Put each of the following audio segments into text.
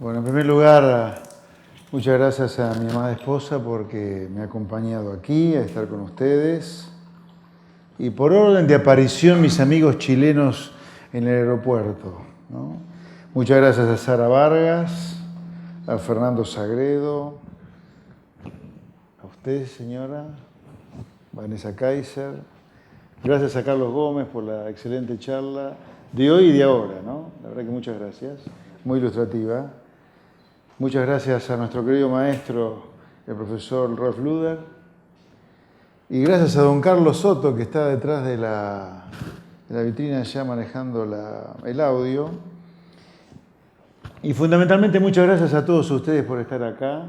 Bueno, en primer lugar, muchas gracias a mi amada esposa porque me ha acompañado aquí a estar con ustedes. Y por orden de aparición, mis amigos chilenos en el aeropuerto, ¿no? Muchas gracias a Sara Vargas, a Fernando Sagredo, a usted, señora, Vanessa Kaiser. Gracias a Carlos Gómez por la excelente charla de hoy y de ahora, ¿no? La verdad que muchas gracias, muy ilustrativa. Muchas gracias a nuestro querido maestro, el profesor Rolf Luder. Y gracias a don Carlos Soto, que está detrás de la vitrina ya manejando el audio. Y fundamentalmente muchas gracias a todos ustedes por estar acá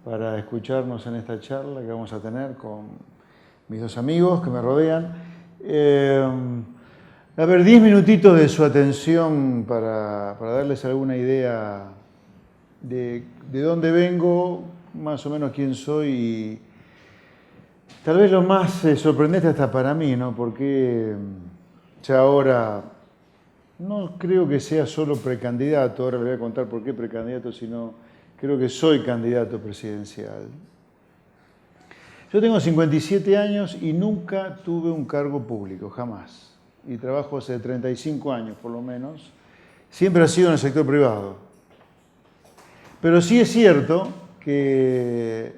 para escucharnos en esta charla que vamos a tener con mis dos amigos que me rodean. A ver, 10 minutitos de su atención para darles alguna idea de dónde vengo, más o menos quién soy y tal vez lo más sorprendente hasta para mí, ¿no? Porque ya ahora no creo que sea solo precandidato, ahora les voy a contar por qué precandidato, sino creo que soy candidato presidencial. Yo tengo 57 años y nunca tuve un cargo público, jamás. Y trabajo hace 35 años por lo menos. Siempre ha sido en el sector privado. Pero sí es cierto que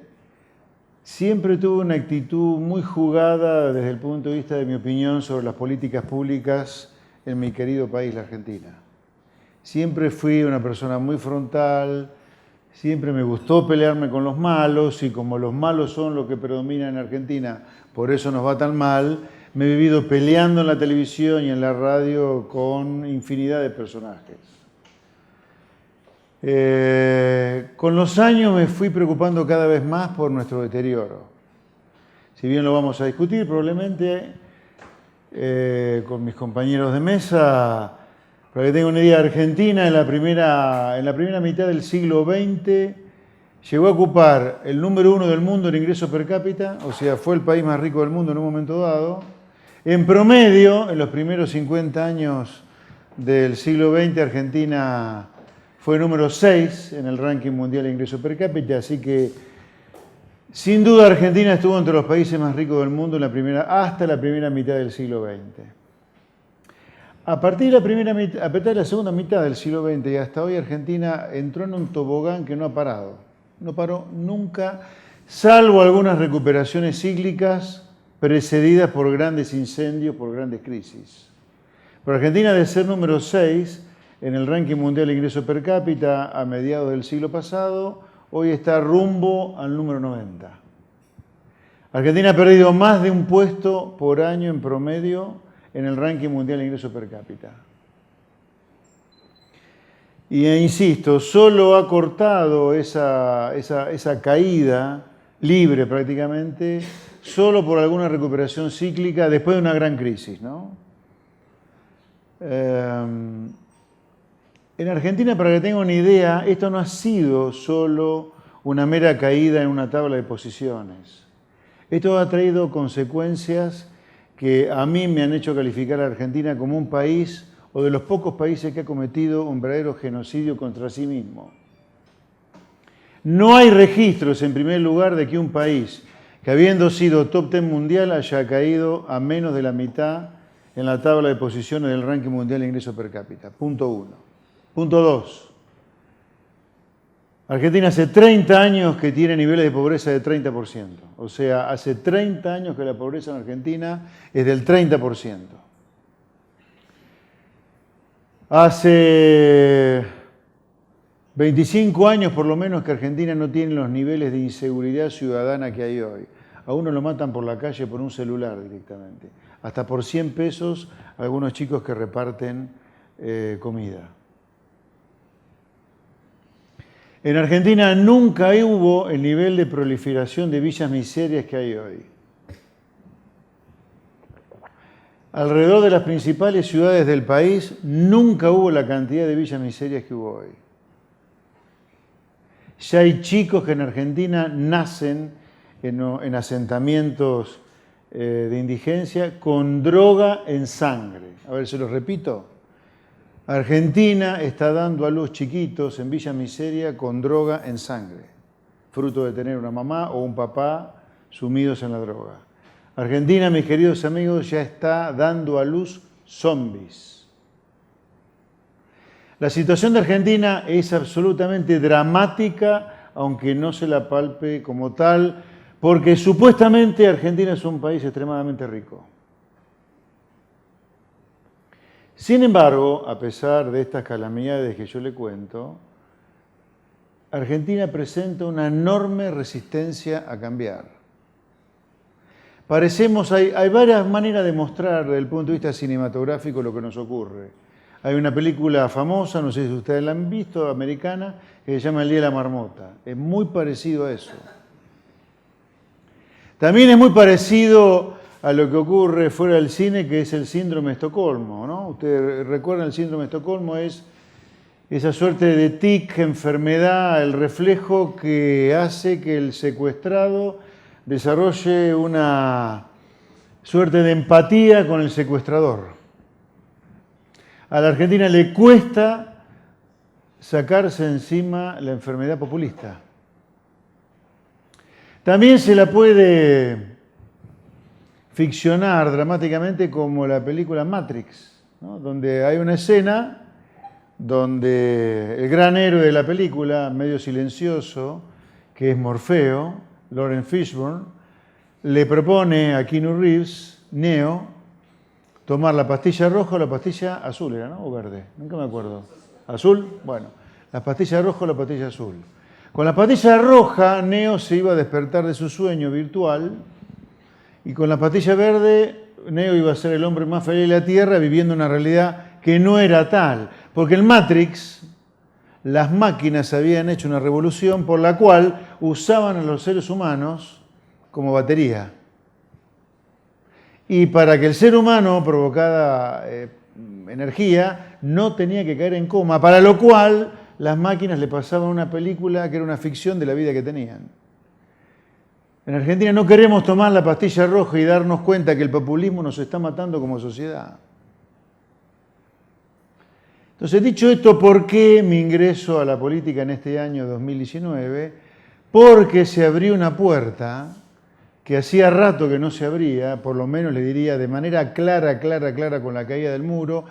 siempre tuve una actitud muy jugada desde el punto de vista de mi opinión sobre las políticas públicas en mi querido país, la Argentina. Siempre fui una persona muy frontal, siempre me gustó pelearme con los malos y como los malos son los que predominan en Argentina, por eso nos va tan mal, me he vivido peleando en la televisión y en la radio con infinidad de personajes. Con los años me fui preocupando cada vez más por nuestro deterioro. Si bien lo vamos a discutir probablemente con mis compañeros de mesa, para que tengan una idea, Argentina en la primera mitad del siglo XX llegó a ocupar el número 1 del mundo en ingreso per cápita, o sea, fue el país más rico del mundo en un momento dado. En promedio, en los primeros 50 años del siglo XX, Argentina fue número 6 en el ranking mundial de ingreso per cápita, así que sin duda Argentina estuvo entre los países más ricos del mundo hasta la primera mitad del siglo XX. A partir de la segunda mitad del siglo XX y hasta hoy Argentina entró en un tobogán que no ha parado. No paró nunca, salvo algunas recuperaciones cíclicas precedidas por grandes incendios, por grandes crisis. Pero Argentina, de ser número 6 en el ranking mundial de ingreso per cápita a mediados del siglo pasado, hoy está rumbo al número 90. Argentina ha perdido más de un puesto por año en promedio en el ranking mundial de ingreso per cápita. Y insisto, solo ha cortado esa caída libre prácticamente, solo por alguna recuperación cíclica después de una gran crisis, ¿no? En Argentina, para que tengan una idea, esto no ha sido solo una mera caída en una tabla de posiciones. Esto ha traído consecuencias que a mí me han hecho calificar a Argentina como un país o de los pocos países que ha cometido un verdadero genocidio contra sí mismo. No hay registros, en primer lugar, de que un país que habiendo sido top 10 mundial haya caído a menos de la mitad en la tabla de posiciones del ranking mundial de ingreso per cápita. Punto 1. Punto 2. Argentina hace 30 años que tiene niveles de pobreza de 30%. O sea, hace 30 años que la pobreza en Argentina es del 30%. Hace 25 años por lo menos que Argentina no tiene los niveles de inseguridad ciudadana que hay hoy. A uno lo matan por la calle por un celular directamente. Hasta por 100 pesos algunos chicos que reparten comida. En Argentina nunca hubo el nivel de proliferación de villas miserias que hay hoy. Alrededor de las principales ciudades del país nunca hubo la cantidad de villas miserias que hubo hoy. Ya hay chicos que en Argentina nacen en asentamientos de indigencia con droga en sangre. A ver, se los repito. Argentina está dando a luz chiquitos en Villa Miseria con droga en sangre, fruto de tener una mamá o un papá sumidos en la droga. Argentina, mis queridos amigos, ya está dando a luz zombies. La situación de Argentina es absolutamente dramática, aunque no se la palpe como tal, porque supuestamente Argentina es un país extremadamente rico. Sin embargo, a pesar de estas calamidades que yo le cuento, Argentina presenta una enorme resistencia a cambiar. Hay varias maneras de mostrar desde el punto de vista cinematográfico lo que nos ocurre. Hay una película famosa, no sé si ustedes la han visto, americana, que se llama El Día de la Marmota. Es muy parecido a eso. También es muy parecido a lo que ocurre fuera del cine, que es el síndrome de Estocolmo, ¿no? Ustedes recuerdan, el síndrome de Estocolmo es esa suerte de tic, enfermedad, el reflejo que hace que el secuestrado desarrolle una suerte de empatía con el secuestrador. A la Argentina le cuesta sacarse encima la enfermedad populista. También se la puede ficcionar dramáticamente como la película Matrix, ¿no? Donde hay una escena donde el gran héroe de la película, medio silencioso, que es Morfeo, Lawrence Fishburne, le propone a Keanu Reeves, Neo, tomar la pastilla roja o la pastilla azul, ¿era, no? O verde, nunca me acuerdo. ¿Azul? Bueno, la pastilla roja o la pastilla azul. Con la pastilla roja, Neo se iba a despertar de su sueño virtual, y con la pastilla verde, Neo iba a ser el hombre más feliz de la Tierra viviendo una realidad que no era tal. Porque en Matrix, las máquinas habían hecho una revolución por la cual usaban a los seres humanos como batería. Y para que el ser humano provocara energía, no tenía que caer en coma, para lo cual las máquinas le pasaban una película que era una ficción de la vida que tenían. En Argentina no queremos tomar la pastilla roja y darnos cuenta que el populismo nos está matando como sociedad. Entonces, dicho esto, ¿por qué mi ingreso a la política en este año 2019? Porque se abrió una puerta que hacía rato que no se abría, por lo menos le diría de manera clara con la caída del muro,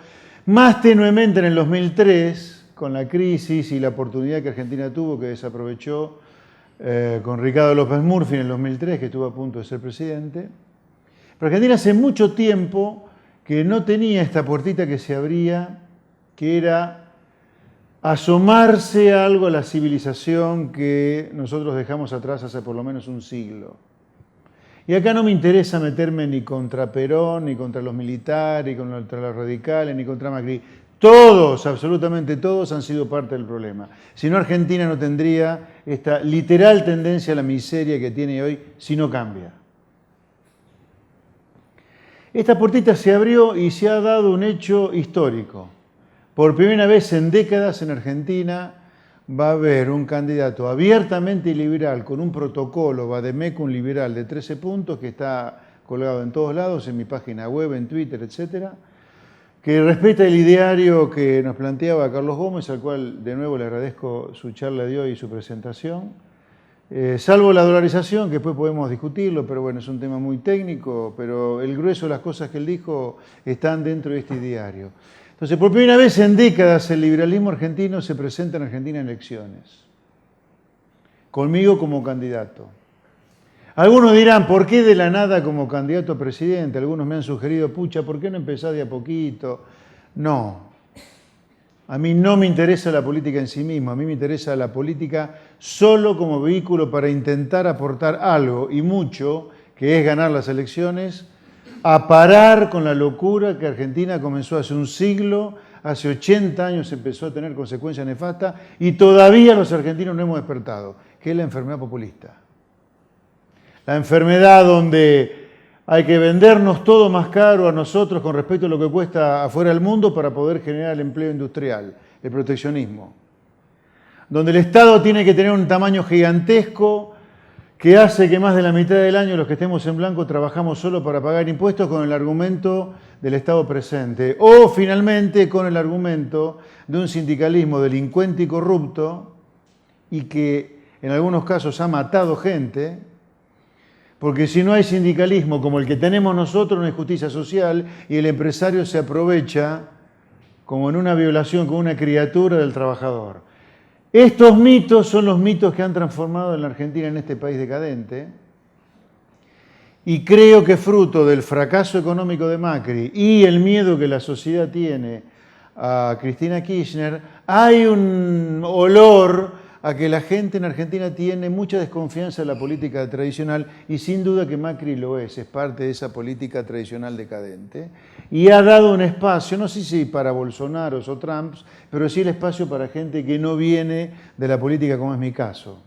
más tenuemente en el 2003, con la crisis y la oportunidad que Argentina tuvo, que desaprovechó, con Ricardo López Murphy en el 2003, que estuvo a punto de ser presidente. Pero Argentina hace mucho tiempo que no tenía esta puertita que se abría, que era asomarse algo a la civilización que nosotros dejamos atrás hace por lo menos un siglo. Y acá no me interesa meterme ni contra Perón, ni contra los militares, ni contra los radicales, ni contra Macri. Todos, absolutamente todos, han sido parte del problema. Si no, Argentina no tendría esta literal tendencia a la miseria que tiene hoy si no cambia. Esta puertita se abrió y se ha dado un hecho histórico. Por primera vez en décadas en Argentina va a haber un candidato abiertamente liberal con un protocolo vademecum liberal de 13 puntos que está colgado en todos lados, en mi página web, en Twitter, etcétera, que respeta el ideario que nos planteaba Carlos Gómez, al cual de nuevo le agradezco su charla de hoy y su presentación, salvo la dolarización, que después podemos discutirlo, pero bueno, es un tema muy técnico, pero el grueso de las cosas que él dijo están dentro de este ideario. Entonces, por primera vez en décadas, el liberalismo argentino se presenta en Argentina en elecciones, conmigo como candidato. Algunos dirán, ¿por qué de la nada como candidato a presidente? Algunos me han sugerido, pucha, ¿por qué no empezás de a poquito? No, a mí no me interesa la política en sí misma, a mí me interesa la política solo como vehículo para intentar aportar algo y mucho, que es ganar las elecciones, a parar con la locura que Argentina comenzó hace un siglo, hace 80 años empezó a tener consecuencias nefastas y todavía los argentinos no hemos despertado, que es la enfermedad populista. La enfermedad donde hay que vendernos todo más caro a nosotros con respecto a lo que cuesta afuera del mundo para poder generar el empleo industrial, el proteccionismo. Donde el Estado tiene que tener un tamaño gigantesco que hace que más de la mitad del año los que estemos en blanco trabajamos solo para pagar impuestos con el argumento del Estado presente, o finalmente con el argumento de un sindicalismo delincuente y corrupto y que en algunos casos ha matado gente, porque si no hay sindicalismo como el que tenemos nosotros, no hay justicia social y el empresario se aprovecha como en una violación con una criatura del trabajador. Estos mitos son los mitos que han transformado en la Argentina en este país decadente y creo que fruto del fracaso económico de Macri y el miedo que la sociedad tiene a Cristina Kirchner, hay un olor a que la gente en Argentina tiene mucha desconfianza en la política tradicional y sin duda que Macri lo es parte de esa política tradicional decadente y ha dado un espacio, no sé si para Bolsonaro o Trump, pero sí el espacio para gente que no viene de la política como es mi caso.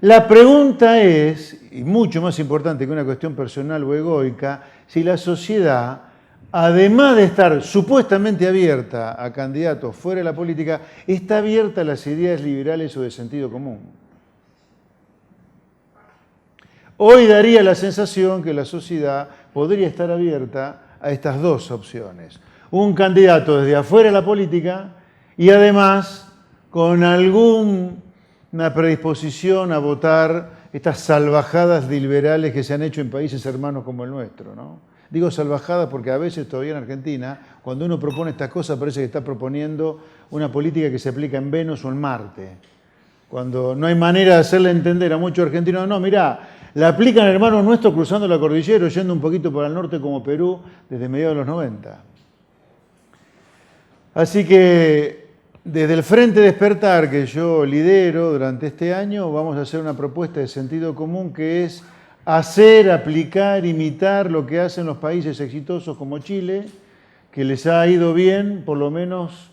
La pregunta es, y mucho más importante que una cuestión personal o egoica, si la sociedad, además de estar supuestamente abierta a candidatos fuera de la política, está abierta a las ideas liberales o de sentido común. Hoy daría la sensación que la sociedad podría estar abierta a estas dos opciones. Un candidato desde afuera de la política y además con alguna predisposición a votar estas salvajadas liberales que se han hecho en países hermanos como el nuestro, ¿no? Digo salvajadas porque a veces todavía en Argentina, cuando uno propone estas cosas, parece que está proponiendo una política que se aplica en Venus o en Marte. Cuando no hay manera de hacerle entender a muchos argentinos, no, mirá, la aplican hermanos nuestros cruzando la cordillera, yendo un poquito para el norte como Perú desde mediados de los 90. Así que desde el Frente Despertar que yo lidero durante este año, vamos a hacer una propuesta de sentido común que es hacer, aplicar, imitar lo que hacen los países exitosos como Chile, que les ha ido bien por lo menos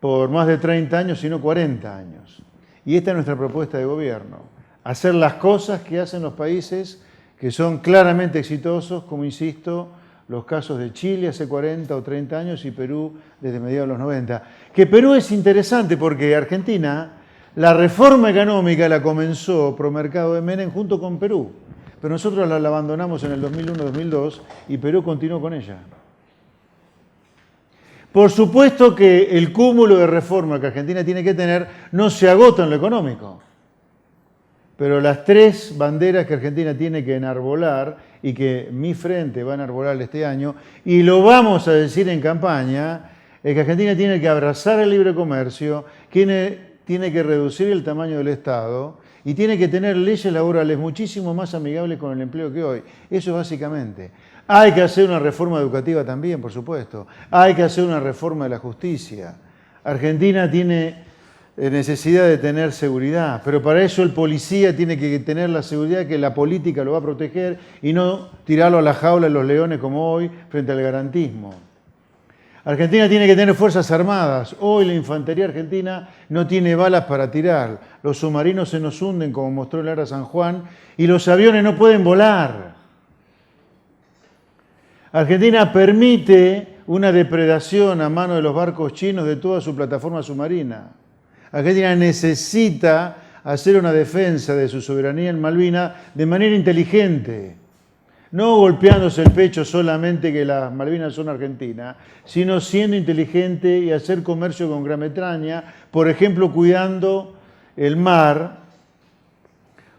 por más de 30 años, sino 40 años. Y esta es nuestra propuesta de gobierno, hacer las cosas que hacen los países que son claramente exitosos, como insisto, los casos de Chile hace 40 o 30 años y Perú desde mediados de los 90. Que Perú es interesante porque Argentina, la reforma económica la comenzó Promercado de Menem junto con Perú. Pero nosotros la abandonamos en el 2001-2002 y Perú continuó con ella. Por supuesto que el cúmulo de reformas que Argentina tiene que tener no se agota en lo económico. Pero las tres banderas que Argentina tiene que enarbolar y que mi frente va a enarbolar este año, y lo vamos a decir en campaña, es que Argentina tiene que abrazar el libre comercio, tiene que reducir el tamaño del Estado, y tiene que tener leyes laborales muchísimo más amigables con el empleo que hoy. Eso básicamente. Hay que hacer una reforma educativa también, por supuesto. Hay que hacer una reforma de la justicia. Argentina tiene necesidad de tener seguridad, pero para eso el policía tiene que tener la seguridad que la política lo va a proteger y no tirarlo a la jaula de los leones como hoy frente al garantismo. Argentina tiene que tener fuerzas armadas. Hoy la infantería argentina no tiene balas para tirar. Los submarinos se nos hunden, como mostró el Ara San Juan, y los aviones no pueden volar. Argentina permite una depredación a mano de los barcos chinos de toda su plataforma submarina. Argentina necesita hacer una defensa de su soberanía en Malvinas de manera inteligente. No golpeándose el pecho solamente que las Malvinas son argentinas, sino siendo inteligente y hacer comercio con Gran Bretaña, por ejemplo, cuidando el mar,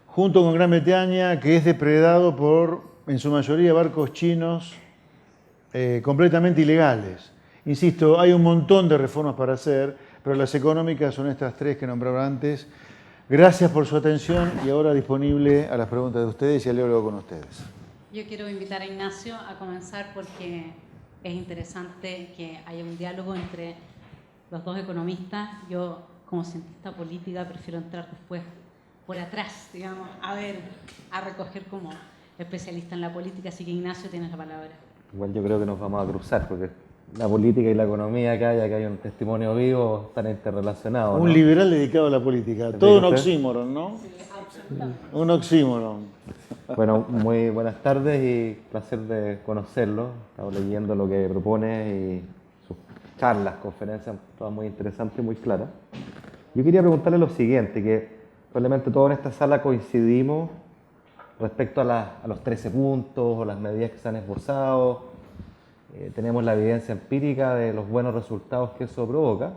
junto con Gran Bretaña, que es depredado por, en su mayoría, barcos chinos completamente ilegales. Insisto, hay un montón de reformas para hacer, pero las económicas son estas tres que nombraba antes. Gracias por su atención y ahora disponible a las preguntas de ustedes y al diálogo con ustedes. Yo quiero invitar a Ignacio a comenzar porque es interesante que haya un diálogo entre los dos economistas. Yo, como cientista política, prefiero entrar después por atrás, digamos, a recoger como especialista en la política. Así que, Ignacio, tienes la palabra. Igual yo creo que nos vamos a cruzar porque la política y la economía que hay un testimonio vivo, están interrelacionados, ¿no? Un liberal dedicado a la política. Todo un oxímoron, ¿no? Sí, absolutamente. Un oxímoron. Bueno, muy buenas tardes y placer de conocerlo. Estaba leyendo lo que propone y sus charlas, conferencias, todas muy interesantes y muy claras. Yo quería preguntarle lo siguiente, que probablemente todos en esta sala coincidimos respecto a los 13 puntos o las medidas que se han esbozado. Tenemos la evidencia empírica de los buenos resultados que eso provoca,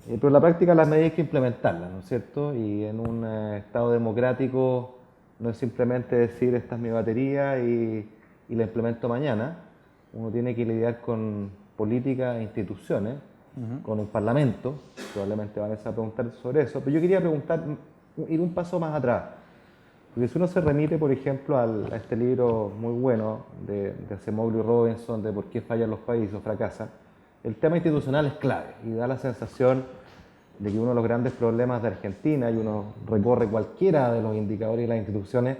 pero en la práctica las medidas hay que implementarlas, ¿no es cierto? Y en un Estado democrático no es simplemente decir esta es mi batería y la implemento mañana. Uno tiene que lidiar con políticas e instituciones, con un parlamento, probablemente van a preguntar sobre eso, pero yo quería ir un paso más atrás. Porque si uno se remite, por ejemplo, a este libro muy bueno de Acemoglu y Robinson, de por qué fallan los países o fracasan, el tema institucional es clave y da la sensación de que uno de los grandes problemas de Argentina, y uno recorre cualquiera de los indicadores y las instituciones,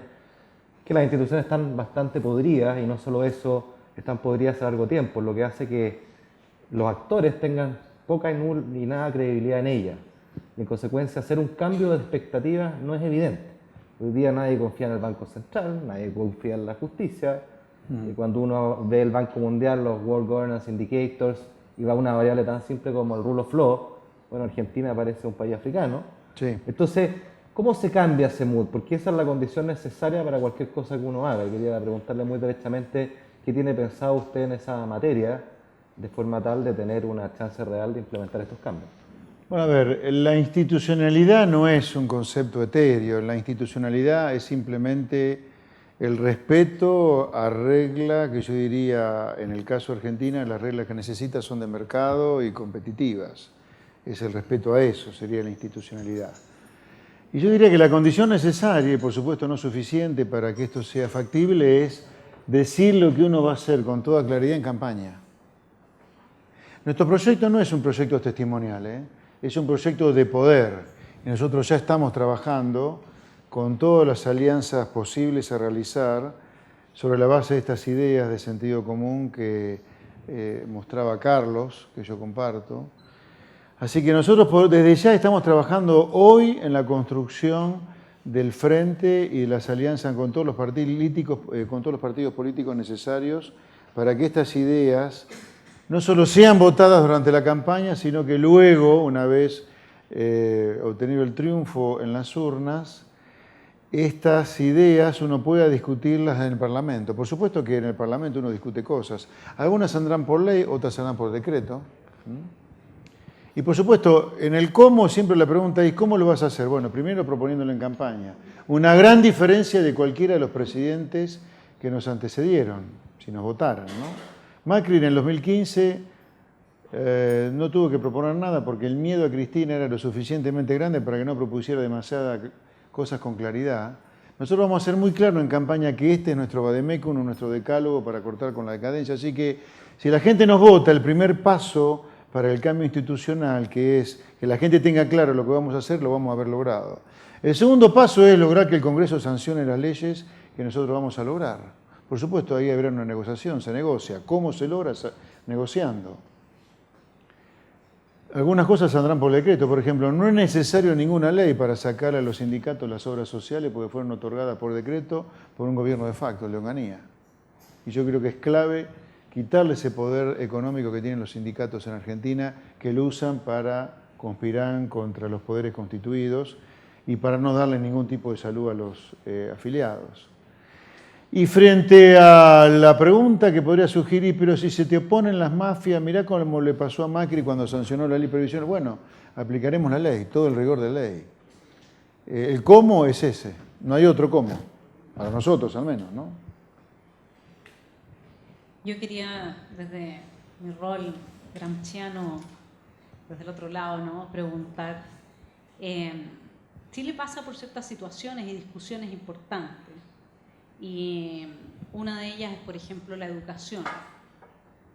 que las instituciones están bastante podridas, y no solo eso, están podridas a largo tiempo, lo que hace que los actores tengan poca ni nada credibilidad en ellas. Y en consecuencia, hacer un cambio de expectativas no es evidente. Hoy día nadie confía en el Banco Central, nadie confía en la justicia. Y cuando uno ve el Banco Mundial, los World Governance Indicators, y va a una variable tan simple como el Rule of Law, bueno, Argentina parece un país africano. Sí. Entonces, ¿cómo se cambia ese mood? Porque esa es la condición necesaria para cualquier cosa que uno haga. Y quería preguntarle muy derechamente qué tiene pensado usted en esa materia, de forma tal de tener una chance real de implementar estos cambios. Bueno, a ver, la institucionalidad no es un concepto etéreo, la institucionalidad es simplemente el respeto a reglas que yo diría, en el caso de Argentina, las reglas que necesita son de mercado y competitivas. Es el respeto a eso, sería la institucionalidad. Y yo diría que la condición necesaria, y por supuesto no suficiente para que esto sea factible, es decir lo que uno va a hacer con toda claridad en campaña. Nuestro proyecto no es un proyecto testimonial, es un proyecto de poder. Y nosotros ya estamos trabajando con todas las alianzas posibles a realizar sobre la base de estas ideas de sentido común que mostraba Carlos, que yo comparto. Así que nosotros desde ya estamos trabajando hoy en la construcción del frente y de las alianzas con todos los partidos políticos necesarios para que estas ideas no solo sean votadas durante la campaña, sino que luego, una vez obtenido el triunfo en las urnas, estas ideas uno pueda discutirlas en el Parlamento. Por supuesto que en el Parlamento uno discute cosas. Algunas andrán por ley, otras andrán por decreto. Y por supuesto, en el cómo siempre la pregunta es ¿cómo lo vas a hacer? Bueno, primero proponiéndolo en campaña. Una gran diferencia de cualquiera de los presidentes que nos antecedieron, si nos votaran, ¿no? Macri en el 2015 no tuvo que proponer nada porque el miedo a Cristina era lo suficientemente grande para que no propusiera demasiadas cosas con claridad. Nosotros vamos a ser muy claros en campaña que este es nuestro vademecum, nuestro decálogo para cortar con la decadencia. Así que si la gente nos vota, el primer paso para el cambio institucional, que es que la gente tenga claro lo que vamos a hacer, lo vamos a haber logrado. El segundo paso es lograr que el Congreso sancione las leyes que nosotros vamos a lograr. Por supuesto, ahí habrá una negociación, se negocia. ¿Cómo se logra? Negociando. Algunas cosas saldrán por decreto. Por ejemplo, no es necesario ninguna ley para sacar a los sindicatos las obras sociales porque fueron otorgadas por decreto por un gobierno de facto, Leonganía. Y yo creo que es clave quitarle ese poder económico que tienen los sindicatos en Argentina, que lo usan para conspirar contra los poderes constituidos y para no darle ningún tipo de salud a los afiliados. Y frente a la pregunta que podría sugerir, pero si se te oponen las mafias, mirá cómo le pasó a Macri cuando sancionó la ley previsional. Bueno, aplicaremos la ley, todo el rigor de la ley. El cómo es ese, no hay otro cómo, para nosotros al menos, ¿no? Yo quería, desde mi rol gramsciano, desde el otro lado, ¿no?, preguntar, Chile pasa por ciertas situaciones y discusiones importantes. Y una de ellas es, por ejemplo, la educación.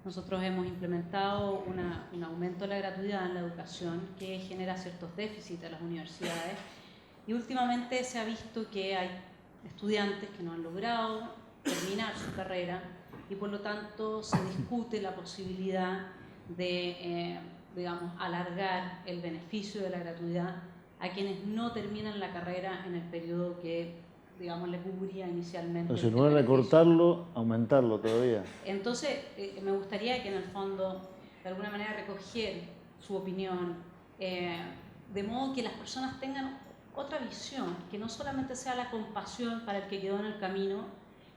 Nosotros hemos implementado un aumento de la gratuidad en la educación que genera ciertos déficits a las universidades y últimamente se ha visto que hay estudiantes que no han logrado terminar su carrera y por lo tanto se discute la posibilidad de, alargar el beneficio de la gratuidad a quienes no terminan la carrera en el periodo que le cubría inicialmente. Entonces, en lugar de recortarlo, aumentarlo todavía. Entonces, me gustaría que en el fondo, de alguna manera, recoger su opinión, de modo que las personas tengan otra visión, que no solamente sea la compasión para el que quedó en el camino,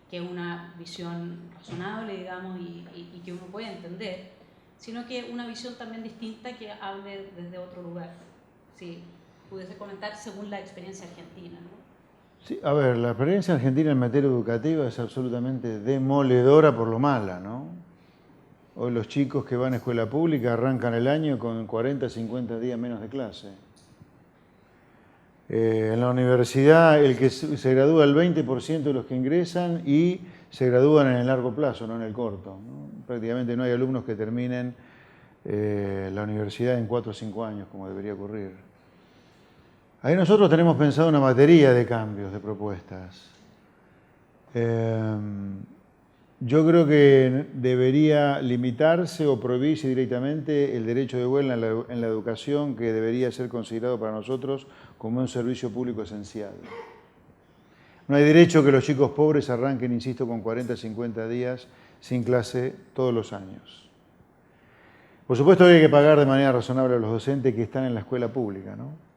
que es una visión razonable, digamos, y que uno puede entender, sino que una visión también distinta que hable desde otro lugar. Si pudiese comentar según la experiencia argentina, ¿no? Sí, a ver, la experiencia argentina en materia educativa es absolutamente demoledora por lo mala, ¿no? Hoy los chicos que van a escuela pública arrancan el año con 40, 50 días menos de clase. En la universidad el que se gradúa el 20% de los que ingresan y se gradúan en el largo plazo, no en el corto, ¿no? Prácticamente no hay alumnos que terminen la universidad en 4 o 5 años, como debería ocurrir. Ahí nosotros tenemos pensado una batería de cambios, de propuestas. Yo creo que debería limitarse o prohibirse directamente el derecho de huelga en la educación, que debería ser considerado para nosotros como un servicio público esencial. No hay derecho que los chicos pobres arranquen, insisto, con 40, 50 días sin clase todos los años. Por supuesto que hay que pagar de manera razonable a los docentes que están en la escuela pública, ¿no?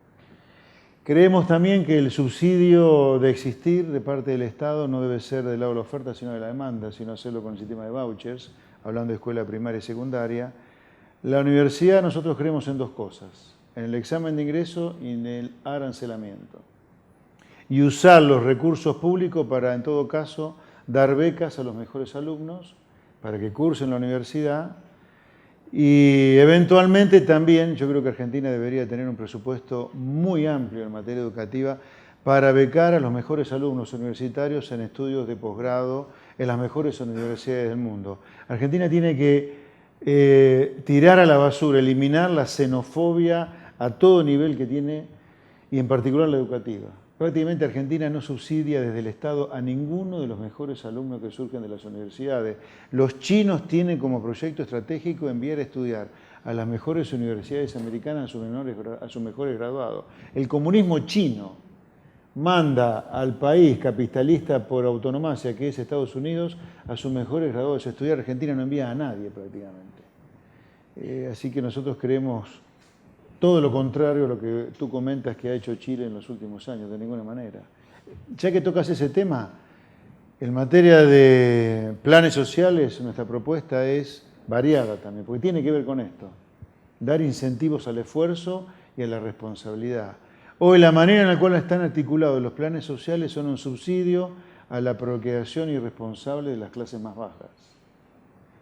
Creemos también que el subsidio de existir de parte del Estado no debe ser del lado de la oferta, sino de la demanda, sino hacerlo con el sistema de vouchers, hablando de escuela primaria y secundaria. La universidad, nosotros creemos en dos cosas: en el examen de ingreso y en el arancelamiento. Y usar los recursos públicos para, en todo caso, dar becas a los mejores alumnos para que cursen la universidad. Y eventualmente también yo creo que Argentina debería tener un presupuesto muy amplio en materia educativa para becar a los mejores alumnos universitarios en estudios de posgrado en las mejores universidades del mundo. Argentina tiene que tirar a la basura, eliminar la xenofobia a todo nivel que tiene, y en particular la educativa. Prácticamente Argentina no subsidia desde el Estado a ninguno de los mejores alumnos que surgen de las universidades. Los chinos tienen como proyecto estratégico enviar a estudiar a las mejores universidades americanas a sus mejores graduados. El comunismo chino manda al país capitalista por autonomacia, que es Estados Unidos, a sus mejores graduados a estudiar. Argentina no envía a nadie prácticamente. Así que nosotros creemos todo lo contrario a lo que tú comentas que ha hecho Chile en los últimos años, de ninguna manera. Ya que tocas ese tema, en materia de planes sociales, nuestra propuesta es variada también, porque tiene que ver con esto: dar incentivos al esfuerzo y a la responsabilidad. Hoy la manera en la cual están articulados los planes sociales son un subsidio a la procreación irresponsable de las clases más bajas.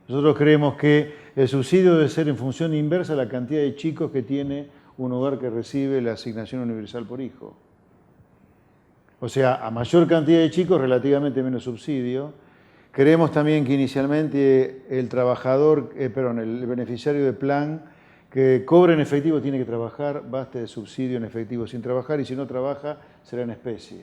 Nosotros creemos que el subsidio debe ser en función inversa a la cantidad de chicos que tiene un hogar que recibe la asignación universal por hijo. O sea, a mayor cantidad de chicos, relativamente menos subsidio. Creemos también que inicialmente el beneficiario de plan que cobre en efectivo tiene que trabajar, basta de subsidio en efectivo sin trabajar, y si no trabaja será en especie.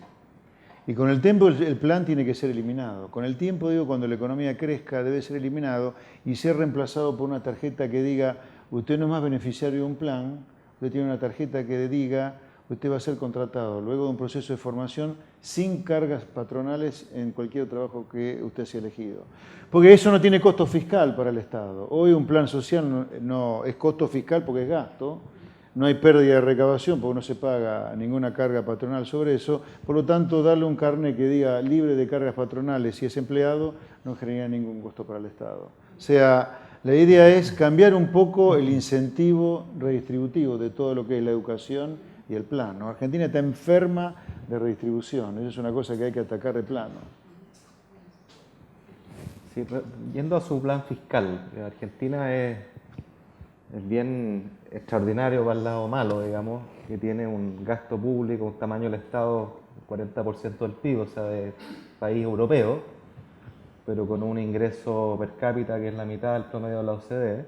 Y con el tiempo el plan tiene que ser eliminado. Con el tiempo, digo, cuando la economía crezca, debe ser eliminado y ser reemplazado por una tarjeta que diga: usted no es más beneficiario de un plan, usted tiene una tarjeta que diga: usted va a ser contratado luego de un proceso de formación sin cargas patronales en cualquier trabajo que usted sea elegido. Porque eso no tiene costo fiscal para el Estado. Hoy un plan social no es costo fiscal porque es gasto. No hay pérdida de recaudación porque no se paga ninguna carga patronal sobre eso. Por lo tanto, darle un carnet que diga libre de cargas patronales si es empleado no genera ningún costo para el Estado. O sea, la idea es cambiar un poco el incentivo redistributivo de todo lo que es la educación y el plan, ¿no? Argentina está enferma de redistribución. Eso es una cosa que hay que atacar de plano. Sí, yendo a su plan fiscal, Argentina es bien extraordinario para el lado malo, digamos, que tiene un gasto público, un tamaño del Estado, 40% del PIB, o sea, de país europeo, pero con un ingreso per cápita que es la mitad del promedio de la OCDE,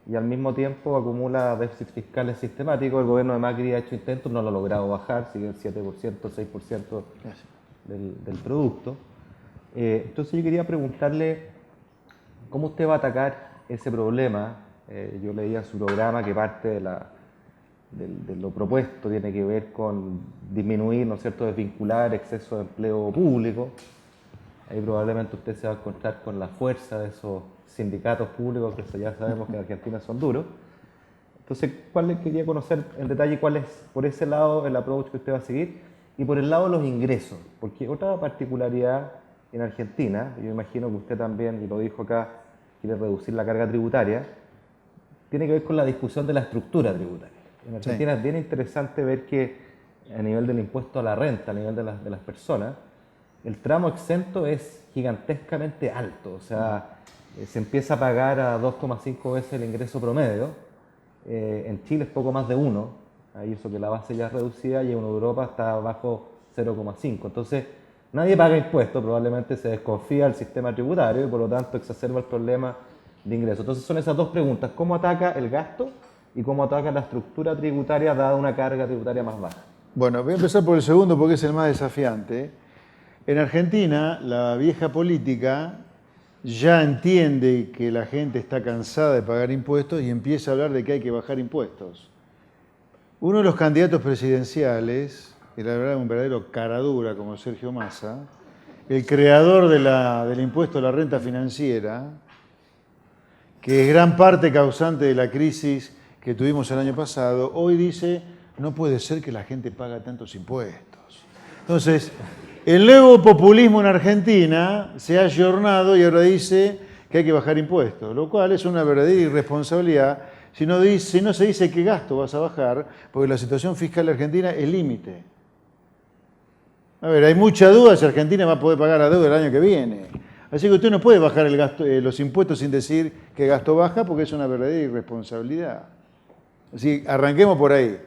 y al mismo tiempo acumula déficits fiscales sistemáticos. El gobierno de Macri ha hecho intentos, no lo ha logrado bajar, sigue el 7%, 6% del producto. Entonces yo quería preguntarle, ¿cómo usted va a atacar ese problema? Yo leía en su programa que parte de lo propuesto tiene que ver con disminuir, ¿no es cierto?, desvincular exceso de empleo público. Ahí probablemente usted se va a encontrar con la fuerza de esos sindicatos públicos, que ya sabemos que en Argentina son duros. Entonces, quería conocer en detalle cuál es, por ese lado, el approach que usted va a seguir y por el lado de los ingresos, porque otra particularidad en Argentina, yo imagino que usted también, y lo dijo acá, quiere reducir la carga tributaria, tiene que ver con la discusión de la estructura tributaria. En Argentina es bien interesante ver que a nivel del impuesto a la renta, a nivel de las personas, el tramo exento es gigantescamente alto, o sea, se empieza a pagar a 2,5 veces el ingreso promedio, en Chile es poco más de 1, ahí eso que la base ya es reducida, y en Europa está bajo 0,5, entonces nadie paga impuestos, probablemente se desconfía del sistema tributario y por lo tanto exacerba el problema de ingresos. Entonces son esas dos preguntas, ¿cómo ataca el gasto y cómo ataca la estructura tributaria dada una carga tributaria más baja? Bueno, voy a empezar por el segundo porque es el más desafiante. En Argentina, la vieja política ya entiende que la gente está cansada de pagar impuestos y empieza a hablar de que hay que bajar impuestos. Uno de los candidatos presidenciales, que la verdad es un verdadero caradura como Sergio Massa, el creador del impuesto a la renta financiera, que es gran parte causante de la crisis que tuvimos el año pasado, hoy dice, no puede ser que la gente pague tantos impuestos. Entonces, el nuevo populismo en Argentina se ha ayornado y ahora dice que hay que bajar impuestos, lo cual es una verdadera irresponsabilidad si no se dice qué gasto vas a bajar, porque la situación fiscal argentina es límite. A ver, hay mucha duda si Argentina va a poder pagar la deuda el año que viene. Así que usted no puede bajar el gasto, los impuestos sin decir qué gasto baja, porque es una verdadera irresponsabilidad. Así que arranquemos por ahí.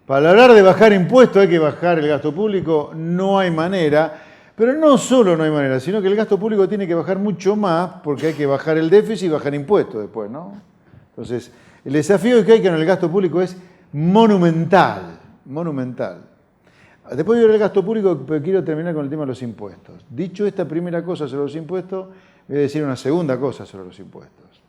Para hablar de bajar impuestos hay que bajar el gasto público, no hay manera, pero no solo no hay manera, sino que el gasto público tiene que bajar mucho más porque hay que bajar el déficit y bajar impuestos después, ¿no? Entonces, el desafío que hay con el gasto público es monumental, monumental. Después de ver el gasto público, pero quiero terminar con el tema de los impuestos. Dicho esta primera cosa sobre los impuestos, voy a decir una segunda cosa sobre los impuestos.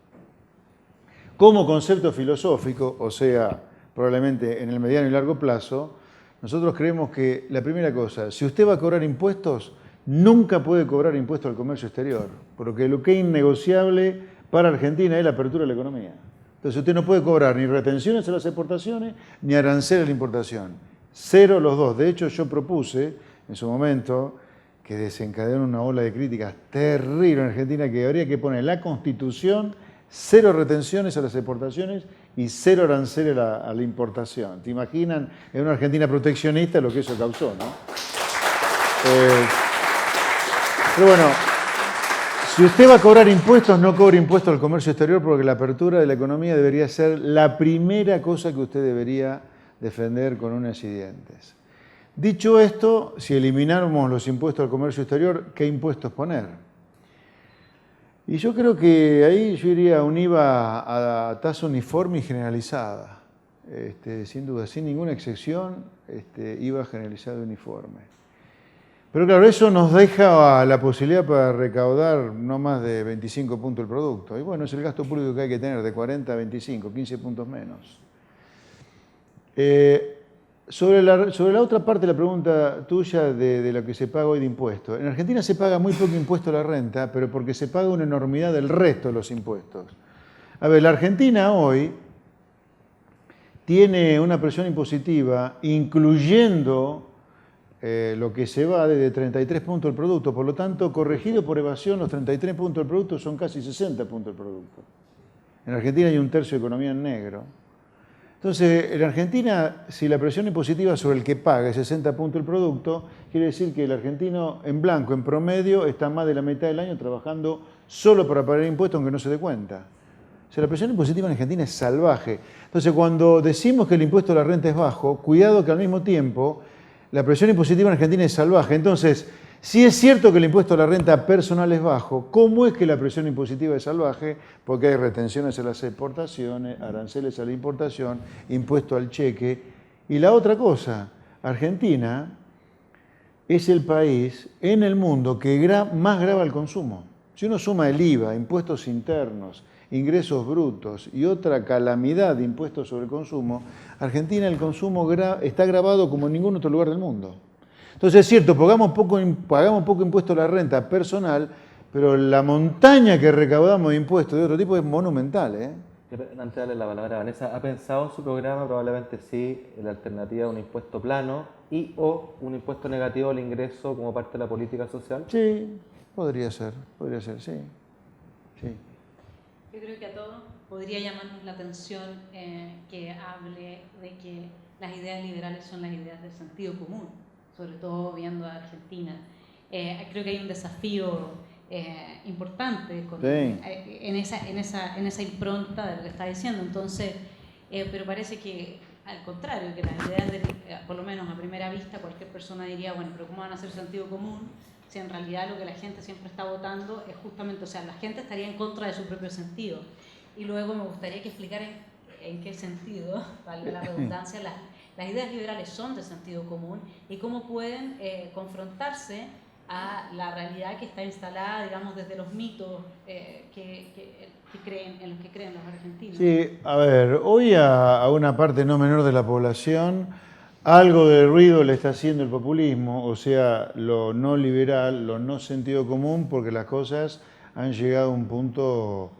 Como concepto filosófico, o sea, probablemente en el mediano y largo plazo, nosotros creemos que la primera cosa, si usted va a cobrar impuestos, nunca puede cobrar impuestos al comercio exterior, porque lo que es innegociable para Argentina es la apertura de la economía. Entonces usted no puede cobrar ni retenciones a las exportaciones, ni aranceles a la importación. Cero los dos. De hecho, yo propuse en su momento, que desencadenó una ola de críticas terrible en Argentina, que habría que poner en la Constitución cero retenciones a las exportaciones y cero aranceles a la importación. ¿Te imaginan en una Argentina proteccionista lo que eso causó, no? Pero bueno, si usted va a cobrar impuestos, no cobre impuestos al comercio exterior porque la apertura de la economía debería ser la primera cosa que usted debería defender con uñas y dientes. Dicho esto, si elimináramos los impuestos al comercio exterior, ¿qué impuestos poner? Y yo creo que ahí yo iría a un IVA a tasa uniforme y generalizada. Sin duda, sin ninguna excepción, IVA generalizado y uniforme. Pero claro, eso nos deja la posibilidad para recaudar no más de 25 puntos el producto. Y bueno, es el gasto público que hay que tener, de 40 a 25, 15 puntos menos. Sobre la otra parte de la pregunta tuya de lo que se paga hoy de impuestos. En Argentina se paga muy poco impuesto a la renta, pero porque se paga una enormidad del resto de los impuestos. A ver, la Argentina hoy tiene una presión impositiva, incluyendo lo que se va de 33 puntos del producto. Por lo tanto, corregido por evasión, los 33 puntos del producto son casi 60 puntos del producto. En Argentina hay un tercio de economía en negro. Entonces, en Argentina, si la presión impositiva sobre el que paga es 60 puntos el producto, quiere decir que el argentino en blanco, en promedio, está más de la mitad del año trabajando solo para pagar impuestos aunque no se dé cuenta. O sea, la presión impositiva en Argentina es salvaje. Entonces, cuando decimos que el impuesto a la renta es bajo, cuidado que al mismo tiempo la presión impositiva en Argentina es salvaje. Entonces, si es cierto que el impuesto a la renta personal es bajo, ¿cómo es que la presión impositiva es salvaje? Porque hay retenciones a las exportaciones, aranceles a la importación, impuesto al cheque. Y la otra cosa, Argentina es el país en el mundo que más grava el consumo. Si uno suma el IVA, impuestos internos, ingresos brutos y otra calamidad de impuestos sobre el consumo, Argentina el consumo está gravado como en ningún otro lugar del mundo. Entonces es cierto, pagamos poco impuesto a la renta personal, pero la montaña que recaudamos de impuestos de otro tipo es monumental, ¿eh? Antes de darle la palabra a Vanessa, ¿ha pensado en su programa, probablemente sí, la alternativa de un impuesto plano y o un impuesto negativo al ingreso como parte de la política social? Sí, podría ser, sí. Sí. Yo creo que a todos podría llamarnos la atención que hable de que las ideas liberales son las ideas del sentido común, sobre todo viendo a Argentina. Creo que hay un desafío importante en esa impronta de lo que está diciendo. Entonces, pero parece que al contrario, que las ideas, por lo menos a primera vista, cualquier persona diría, bueno, pero ¿cómo van a ser sentido común? Si en realidad lo que la gente siempre está votando es justamente, o sea, la gente estaría en contra de su propio sentido. Y luego me gustaría que explicaran en qué sentido, vale la redundancia, las ideas liberales son de sentido común y cómo pueden confrontarse a la realidad que está instalada, digamos, desde los mitos en los que creen los argentinos. Sí, a ver, hoy a una parte no menor de la población algo de ruido le está haciendo el populismo, o sea, lo no liberal, lo no sentido común, porque las cosas han llegado a un punto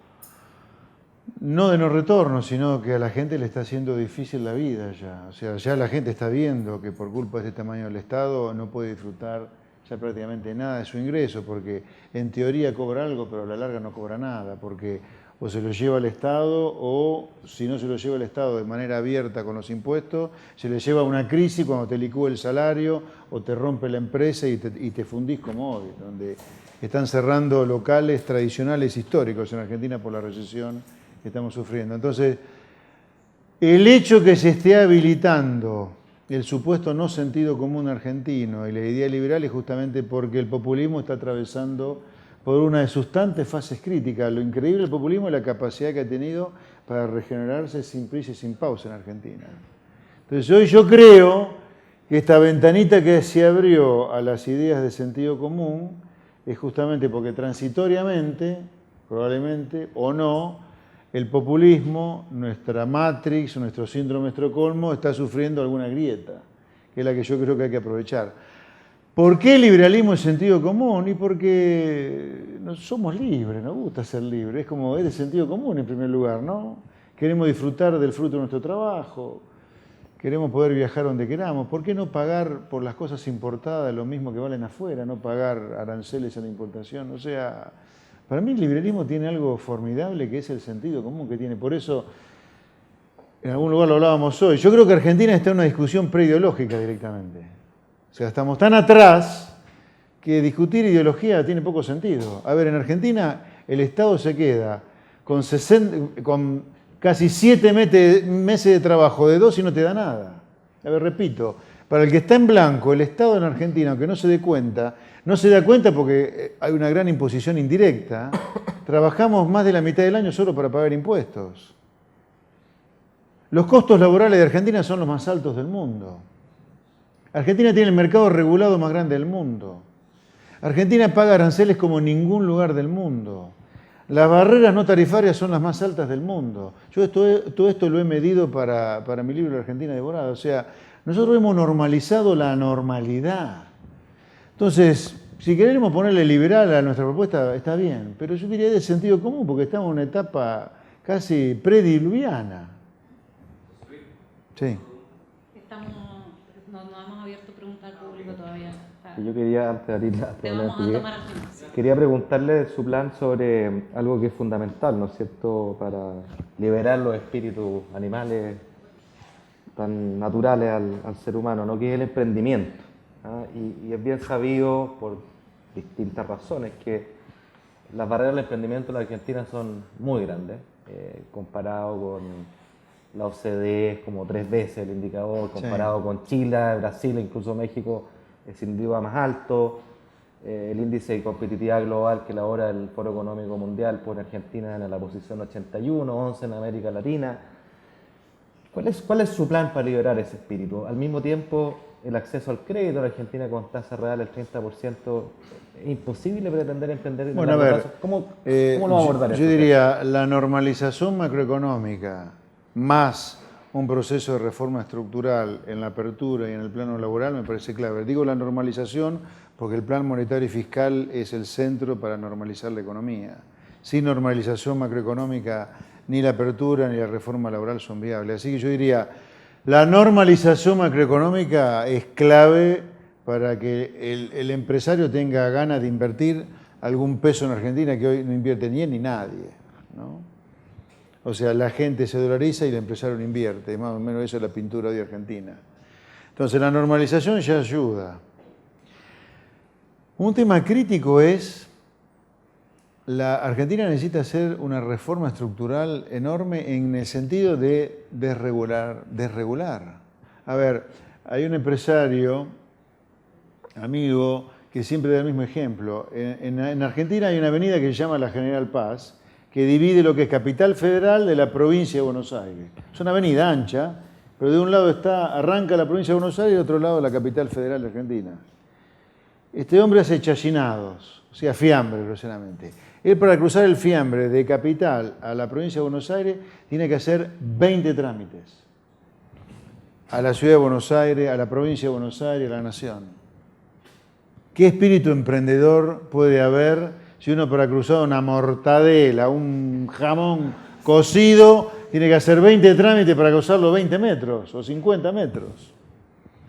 no de no retorno, sino que a la gente le está haciendo difícil la vida ya. O sea, ya la gente está viendo que por culpa de este tamaño del Estado no puede disfrutar ya prácticamente nada de su ingreso, porque en teoría cobra algo, pero a la larga no cobra nada, porque o se lo lleva el Estado o si no se lo lleva el Estado de manera abierta con los impuestos, se le lleva una crisis cuando te licúa el salario o te rompe la empresa y te fundís como hoy, donde están cerrando locales tradicionales históricos en Argentina por la recesión que estamos sufriendo. Entonces, el hecho que se esté habilitando el supuesto no sentido común argentino y la idea liberal es justamente porque el populismo está atravesando por una de sus tantas fases críticas. Lo increíble del populismo es la capacidad que ha tenido para regenerarse sin prisa y sin pausa en Argentina. Entonces hoy yo creo que esta ventanita que se abrió a las ideas de sentido común es justamente porque transitoriamente, probablemente o no, el populismo, nuestra matrix, nuestro síndrome de Estocolmo, está sufriendo alguna grieta, que es la que yo creo que hay que aprovechar. ¿Por qué el liberalismo es sentido común? Y porque somos libres, nos gusta ser libres, es como es de sentido común en primer lugar, ¿no? Queremos disfrutar del fruto de nuestro trabajo, queremos poder viajar donde queramos. ¿Por qué no pagar por las cosas importadas lo mismo que valen afuera, no pagar aranceles a la importación? O sea, para mí el liberalismo tiene algo formidable que es el sentido común que tiene. Por eso, en algún lugar lo hablábamos hoy, yo creo que Argentina está en una discusión preideológica directamente. O sea, estamos tan atrás que discutir ideología tiene poco sentido. A ver, en Argentina el Estado se queda con casi 7 meses de trabajo de 2 y no te da nada. A ver, repito, para el que está en blanco, el Estado en Argentina, aunque no se dé cuenta, no se da cuenta porque hay una gran imposición indirecta, trabajamos más de la mitad del año solo para pagar impuestos. Los costos laborales de Argentina son los más altos del mundo. Argentina tiene el mercado regulado más grande del mundo. Argentina paga aranceles como ningún lugar del mundo. Las barreras no tarifarias son las más altas del mundo. Yo todo esto lo he medido para mi libro La Argentina Devorada. O sea, nosotros hemos normalizado la normalidad. Entonces, si queremos ponerle liberal a nuestra propuesta, está bien. Pero yo diría de sentido común, porque estamos en una etapa casi prediluviana. Sí. No hemos abierto preguntas al público todavía. Yo quería, antes de abrir la pregunta, quería preguntarle su plan sobre algo que es fundamental, ¿no es cierto?, para liberar los espíritus animales tan naturales al ser humano, ¿no?, que es el emprendimiento. ¿Ah? Y es bien sabido por distintas razones que las barreras del emprendimiento en la Argentina son muy grandes, comparado con la OCDE es como 3 veces el indicador, comparado con Chile, Brasil, incluso México, es sin duda más alto. El índice de competitividad global que elabora el Foro Económico Mundial pone a Argentina en la posición 81, 11 en América Latina. ¿Cuál es su plan para liberar ese espíritu? Al mismo tiempo, el acceso al crédito en Argentina con tasa real del 30%, ¿es imposible pretender emprender en el largo plazo? ¿Cómo lo va a abordar eso? Yo diría, la normalización macroeconómica más un proceso de reforma estructural en la apertura y en el plano laboral me parece clave. Digo la normalización porque el plan monetario y fiscal es el centro para normalizar la economía. Sin normalización macroeconómica ni la apertura ni la reforma laboral son viables. Así que yo diría, la normalización macroeconómica es clave para que el empresario tenga ganas de invertir algún peso en Argentina que hoy no invierte ni él ni nadie, ¿no? O sea, la gente se dolariza y el empresario no invierte, más o menos eso es la pintura de Argentina. Entonces la normalización ya ayuda. Un tema crítico es, la Argentina necesita hacer una reforma estructural enorme en el sentido de desregular. A ver, hay un empresario, amigo, que siempre da el mismo ejemplo. En Argentina hay una avenida que se llama la General Paz, que divide lo que es Capital Federal de la provincia de Buenos Aires. Es una avenida ancha, pero de un lado arranca la provincia de Buenos Aires y de otro lado la Capital Federal de Argentina. Este hombre hace chacinados, o sea, fiambre, groseramente. Él, para cruzar el fiambre de Capital a la provincia de Buenos Aires, tiene que hacer 20 trámites. A la ciudad de Buenos Aires, a la provincia de Buenos Aires, a la nación. ¿Qué espíritu emprendedor puede haber si uno, para cruzar una mortadela, un jamón cocido, tiene que hacer 20 trámites para cruzarlo 20 metros o 50 metros?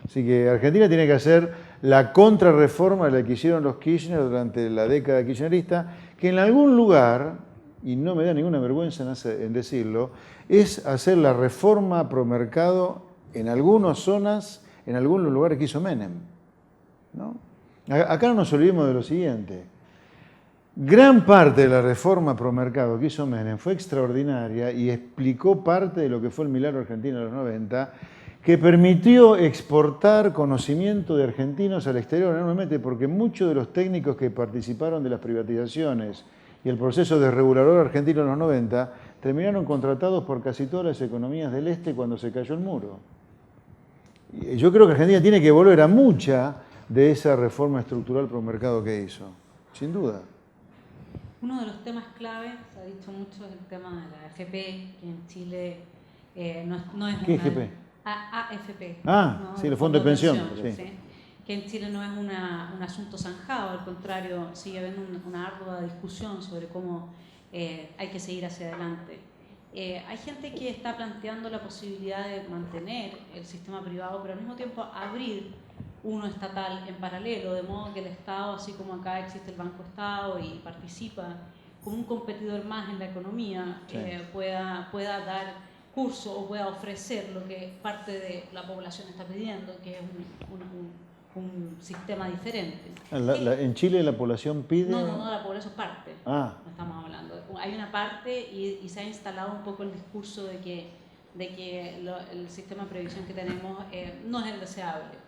Así que Argentina tiene que hacer la contrarreforma de la que hicieron los Kirchner durante la década kirchnerista, que en algún lugar, y no me da ninguna vergüenza en decirlo, es hacer la reforma pro mercado en algunas zonas, en algunos lugares que hizo Menem, ¿no? Acá no nos olvidemos de lo siguiente. Gran parte de la reforma pro mercado que hizo Menem fue extraordinaria y explicó parte de lo que fue el milagro argentino de los 90, que permitió exportar conocimiento de argentinos al exterior enormemente, porque muchos de los técnicos que participaron de las privatizaciones y el proceso desregulador argentino en los 90 terminaron contratados por casi todas las economías del este cuando se cayó el muro. Y yo creo que Argentina tiene que volver a mucha de esa reforma estructural pro mercado que hizo, sin duda. Uno de los temas clave, se ha dicho mucho, es el tema de la AFP, que en Chile no es ¿Qué una... AFP? AFP. Ah, ¿no? sí, el fondo de pensión. Sí. ¿sí? Que en Chile no es un asunto zanjado, al contrario, sigue habiendo una ardua discusión sobre cómo hay que seguir hacia adelante. Hay gente que está planteando la posibilidad de mantener el sistema privado, pero al mismo tiempo abrir uno estatal en paralelo, de modo que el Estado, así como acá existe el Banco Estado y participa como un competidor más en la economía, sí, pueda dar curso o pueda ofrecer lo que parte de la población está pidiendo, que es un sistema diferente. ¿En Chile la población pide? No, la población parte. No estamos hablando. Hay una parte y se ha instalado un poco el discurso de que el sistema de previsión que tenemos no es el deseable.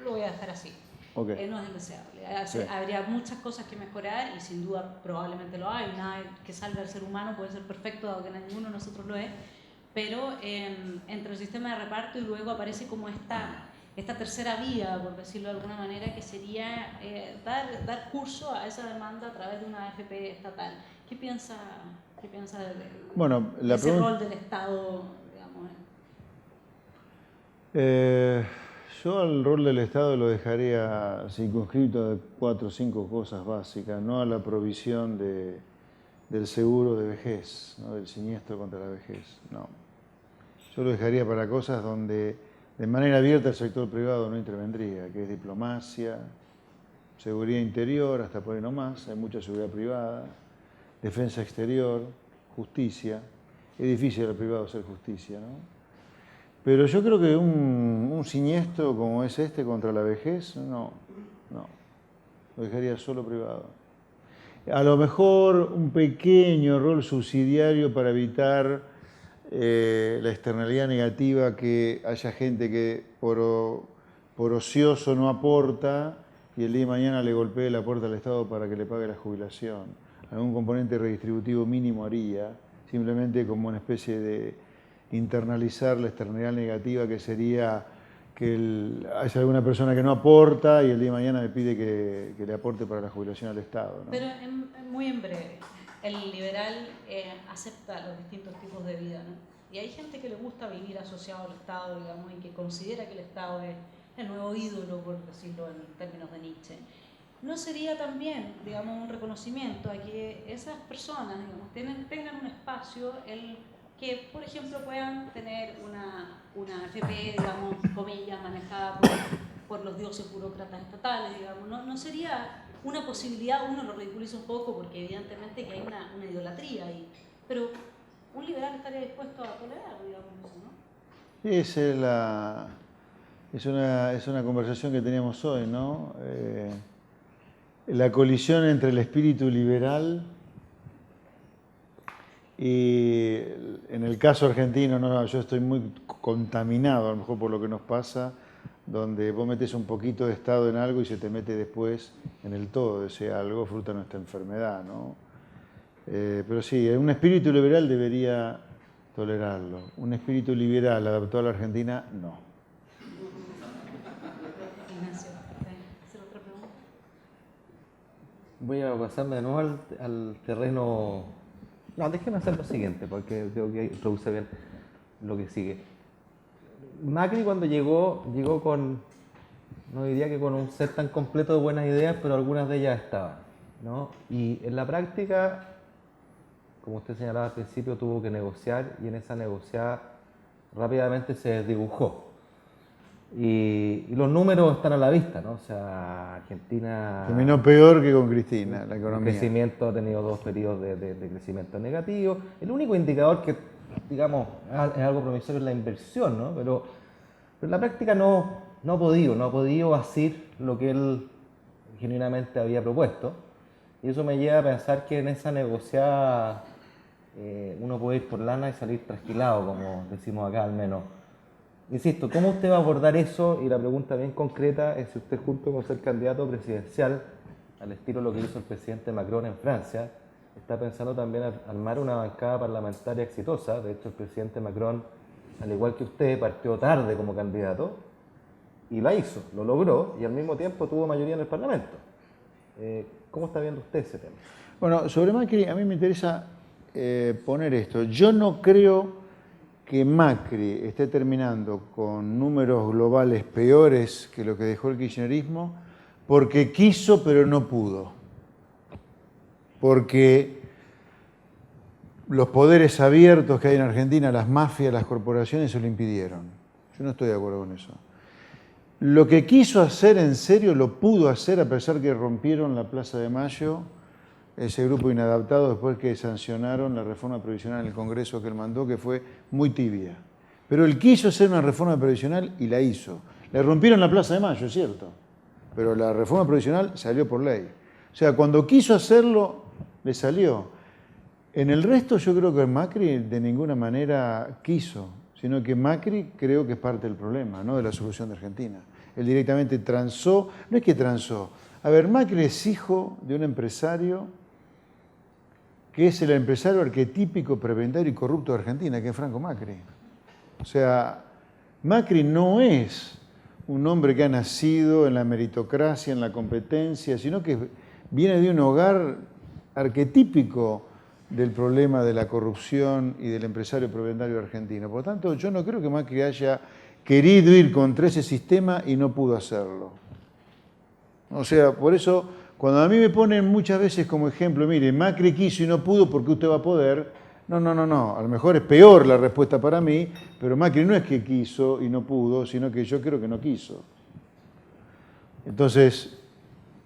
Lo voy a dejar así. Okay. No es el deseable. Sí. Habría muchas cosas que mejorar y sin duda probablemente lo hay. Nada que salga del ser humano puede ser perfecto, dado que ninguno de nosotros lo es. Pero entre el sistema de reparto y luego aparece como esta tercera vía, por decirlo de alguna manera, que sería dar curso a esa demanda a través de una AFP estatal. ¿Qué piensa de ese rol del Estado, digamos? Yo al rol del Estado lo dejaría circunscrito de 4 o 5 cosas básicas, no a la provisión del seguro de vejez, ¿no? Del siniestro contra la vejez, no. Yo lo dejaría para cosas donde de manera abierta el sector privado no intervendría, que es diplomacia, seguridad interior, hasta por ahí no más, hay mucha seguridad privada, defensa exterior, justicia. Es difícil al privado hacer justicia, ¿no? Pero yo creo que un siniestro como es este contra la vejez, no, lo dejaría solo privado. A lo mejor un pequeño rol subsidiario para evitar la externalidad negativa, que haya gente que por ocioso no aporta y el día de mañana le golpee la puerta al Estado para que le pague la jubilación. Algún componente redistributivo mínimo haría, simplemente como una especie de internalizar la externalidad negativa, que sería que haya alguna persona que no aporta y el día de mañana me pide que le aporte para la jubilación al Estado, ¿no? Pero muy en breve, el liberal acepta los distintos tipos de vida, ¿no? Y hay gente que le gusta vivir asociado al Estado, digamos, y que considera que el Estado es el nuevo ídolo, por decirlo en términos de Nietzsche. ¿no sería también, digamos, un reconocimiento a que esas personas, digamos, tengan un espacio, que, por ejemplo, puedan tener una FP, digamos, comillas, manejada por los dioses burócratas estatales, digamos? ¿No sería una posibilidad? Uno lo ridiculiza un poco porque evidentemente que hay una idolatría ahí, pero un liberal estaría dispuesto a tolerar, digamos, eso, ¿no? Sí, es una conversación que teníamos hoy, ¿no? La colisión entre el espíritu liberal y, en el caso argentino, no, yo estoy muy contaminado, a lo mejor por lo que nos pasa, donde vos metes un poquito de Estado en algo y se te mete después en el todo de ese algo, fruto de nuestra enfermedad, ¿no? Pero sí, un espíritu liberal debería tolerarlo. Un espíritu liberal adaptado a la Argentina, no. Ignacio, ¿hacer otra pregunta? Voy a pasarme de nuevo al terreno. No, déjeme hacer lo siguiente, porque creo que introduce bien lo que sigue. Macri cuando llegó con, no diría que con un set tan completo de buenas ideas, pero algunas de ellas estaban, ¿no? Y en la práctica, como usted señalaba al principio, tuvo que negociar y en esa negociada rápidamente se desdibujó. Y los números están a la vista, ¿no? O sea, Argentina... Terminó peor que con Cristina, la El economía. crecimiento ha tenido 2 periodos de crecimiento negativo. El único indicador que, digamos, es algo promisorio es la inversión, ¿no? Pero en la práctica no ha podido hacer lo que él genuinamente había propuesto. Y eso me lleva a pensar que en esa negociada uno puede ir por lana y salir trasquilado, como decimos acá al menos. Insisto, ¿cómo usted va a abordar eso? Y la pregunta bien concreta es si usted, junto con ser candidato presidencial, al estilo de lo que hizo el presidente Macron en Francia, está pensando también armar una bancada parlamentaria exitosa. De hecho, el presidente Macron, al igual que usted, partió tarde como candidato y la hizo, lo logró y al mismo tiempo tuvo mayoría en el Parlamento. ¿Cómo está viendo usted ese tema? Bueno, sobre Macri, a mí me interesa poner esto. Yo no creo que Macri esté terminando con números globales peores que lo que dejó el kirchnerismo porque quiso pero no pudo. Porque los poderes abiertos que hay en Argentina, las mafias, las corporaciones, se lo impidieron. Yo no estoy de acuerdo con eso. Lo que quiso hacer en serio lo pudo hacer a pesar que rompieron la Plaza de Mayo, ese grupo inadaptado, después que sancionaron la reforma previsional en el Congreso que él mandó, que fue muy tibia. Pero él quiso hacer una reforma previsional y la hizo. Le rompieron la Plaza de Mayo, es cierto, pero la reforma previsional salió por ley. O sea, cuando quiso hacerlo, le salió. En el resto yo creo que Macri de ninguna manera quiso, sino que Macri creo que es parte del problema, no de la solución de Argentina. Él directamente transó, no es que transó. A ver, Macri es hijo de un empresario que es el empresario arquetípico, prebendtario y corrupto de Argentina, que es Franco Macri. O sea, Macri no es un hombre que ha nacido en la meritocracia, en la competencia, sino que viene de un hogar arquetípico del problema de la corrupción y del empresario prebendtario argentino. Por lo tanto, yo no creo que Macri haya querido ir contra ese sistema y no pudo hacerlo. O sea, por eso, cuando a mí me ponen muchas veces como ejemplo, mire, Macri quiso y no pudo porque usted va a poder, no, a lo mejor es peor la respuesta para mí, pero Macri no es que quiso y no pudo, sino que yo creo que no quiso. Entonces,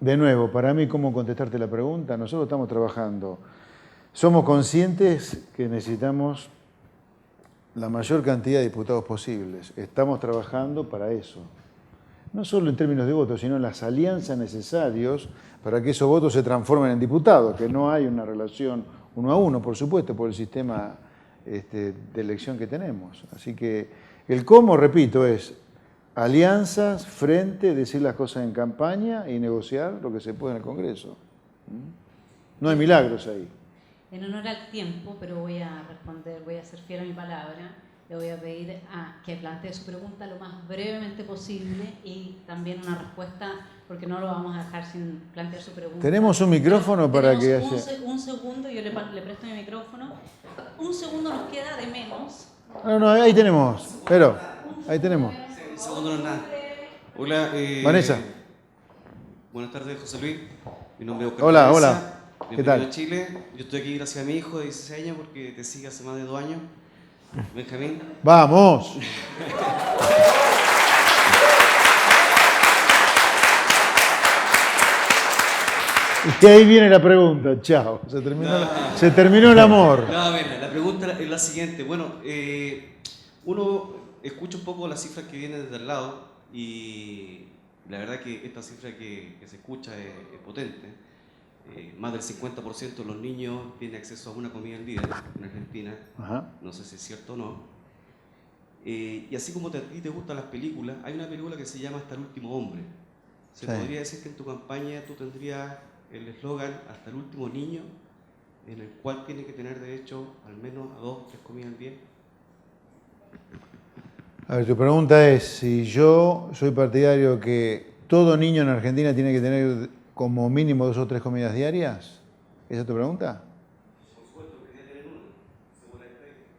de nuevo, para mí, ¿cómo contestarte la pregunta? Nosotros estamos trabajando. Somos conscientes que necesitamos la mayor cantidad de diputados posibles. Estamos trabajando para eso. No solo en términos de votos, sino en las alianzas necesarias para que esos votos se transformen en diputados, que no hay una relación 1 a 1, por supuesto, por el sistema de elección que tenemos. Así que el cómo, repito, es alianzas, frente, decir las cosas en campaña y negociar lo que se puede en el Congreso. No hay milagros ahí. En honor al tiempo, pero voy a responder, voy a ser fiel a mi palabra. Le voy a pedir que plantee su pregunta lo más brevemente posible y también una respuesta, porque no lo vamos a dejar sin plantear su pregunta. ¿Tenemos un micrófono para que haya...? Un segundo, yo le presto mi micrófono. Un segundo nos queda de menos. No, ahí tenemos. Pero, ahí tenemos. Segundo no es nada. Hola, Vanessa. Buenas tardes, José Luis. Mi nombre es Oscar Hola, Cabeza. hola. ¿Qué Bienvenido tal? a Chile. Yo estoy aquí gracias a mi hijo de 16 años porque te sigue hace más de 2 años. Benjamín. ¡Vamos! Y ahí viene la pregunta, chao. Se terminó el amor. No, mira, la pregunta es la siguiente. Bueno, uno escucha un poco las cifras que vienen desde al lado y la verdad que esta cifra que se escucha es potente. Más del 50% de los niños tienen acceso a una comida al día en Argentina. Ajá. No sé si es cierto o no. Y así como a ti te gustan las películas, hay una película que se llama Hasta el último hombre. ¿Se Sí. podría decir que en tu campaña tú tendrías el eslogan Hasta el último niño, en el cual tiene que tener derecho al menos a 2 o 3 comidas al día? A ver, tu pregunta es si yo soy partidario que todo niño en Argentina tiene que tener como mínimo 2 o 3 comidas diarias. ¿Esa es tu pregunta? Por supuesto, quería tener una, según la estadística.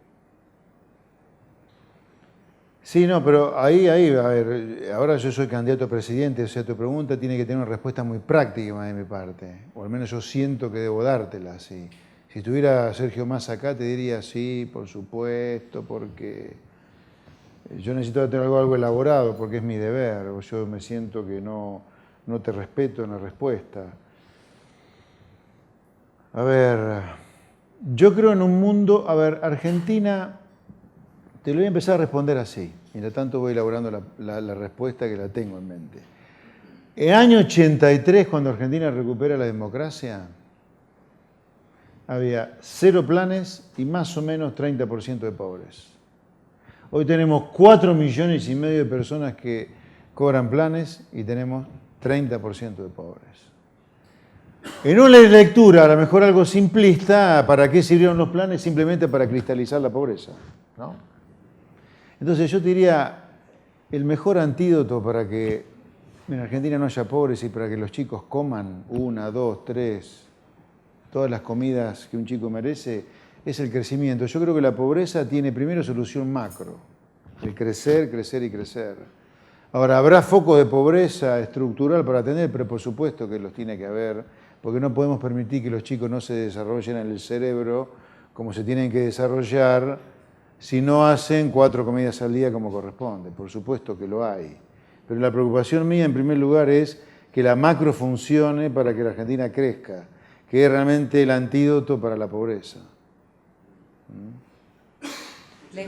Sí, no, pero ahí, a ver, ahora yo soy candidato a presidente, o sea, tu pregunta tiene que tener una respuesta muy práctica de mi parte, o al menos yo siento que debo dártela, sí. Si estuviera Sergio Massa acá, te diría sí, por supuesto, porque yo necesito tener algo elaborado, porque es mi deber, o yo me siento que no te respeto en la respuesta. A ver, yo creo en un mundo, a ver, Argentina... Te lo voy a empezar a responder así. Mientras tanto voy elaborando la respuesta que la tengo en mente. En el año 83, cuando Argentina recupera la democracia, había 0 planes y más o menos 30% de pobres. Hoy tenemos 4,5 millones de personas que cobran planes y tenemos 30% de pobres. En una lectura, a lo mejor algo simplista, ¿para qué sirvieron los planes? Simplemente para cristalizar la pobreza, ¿no? Entonces yo te diría, el mejor antídoto para que en Argentina no haya pobres y para que los chicos coman 1, 2, 3, todas las comidas que un chico merece, es el crecimiento. Yo creo que la pobreza tiene primero solución macro, el crecer, crecer y crecer. Ahora, habrá focos de pobreza estructural para atender, pero por supuesto que los tiene que haber, porque no podemos permitir que los chicos no se desarrollen en el cerebro como se tienen que desarrollar si no hacen 4 comidas al día como corresponde. Por supuesto que lo hay. Pero la preocupación mía, en primer lugar, es que la macro funcione para que la Argentina crezca, que es realmente el antídoto para la pobreza.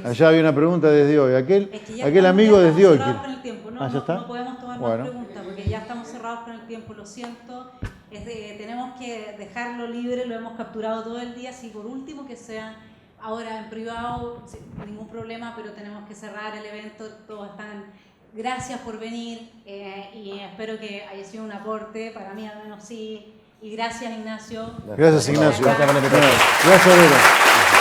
Allá había una pregunta desde hoy. Aquel amigo desde hoy. Cerrados con el tiempo. No, ¿Ya está? no podemos tomar más preguntas porque ya estamos cerrados con el tiempo, lo siento. Tenemos que dejarlo libre, lo hemos capturado todo el día. Si por último que sea ahora en privado, sin ningún problema, pero tenemos que cerrar el evento. Todos están. Gracias por venir y espero que haya sido un aporte. Para mí al menos sí. Y gracias, Ignacio. Gracias, Ignacio. Gracias por la invitación. Gracias, Vera.